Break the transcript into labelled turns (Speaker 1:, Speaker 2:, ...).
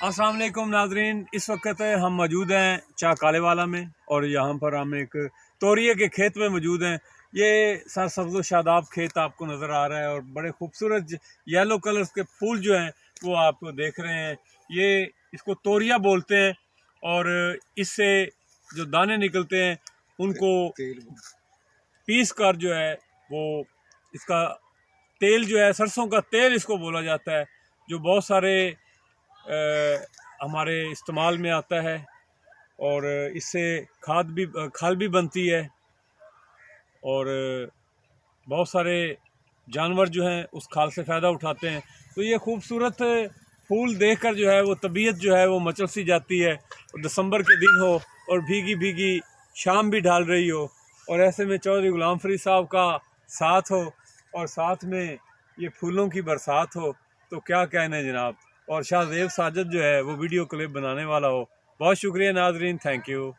Speaker 1: अस्सलाम वालेकुम नाजरीन, इस वक्त हम मौजूद हैं चाह काले वाला में और यहाँ पर हम एक तोरिए के खेत में मौजूद हैं। ये सरसब्ज़ शादाब खेत आपको नज़र आ रहा है और बड़े खूबसूरत येलो कलर्स के फूल जो हैं वो आप देख रहे हैं। ये इसको तोरिया बोलते हैं और इससे जो दाने निकलते हैं उनको पीस कर जो है वो इसका तेल जो है, सरसों का तेल इसको बोला जाता है, जो बहुत सारे हमारे इस्तेमाल में आता है और इससे खाल भी बनती है और बहुत सारे जानवर जो हैं उस खाल से फ़ायदा उठाते हैं। तो ये खूबसूरत फूल देखकर जो है वो तबीयत जो है वो मचल सी जाती है। और दिसंबर के दिन हो और भीगी भीगी शाम भी ढाल रही हो और ऐसे में चौधरी गुलाम फरीद साहब का साथ हो और साथ में ये फूलों की बरसात हो, तो क्या कहने जनाब। और शाहजेब साजिद जो है वो वीडियो क्लिप बनाने वाला हो। बहुत शुक्रिया नाजरीन, थैंक यू।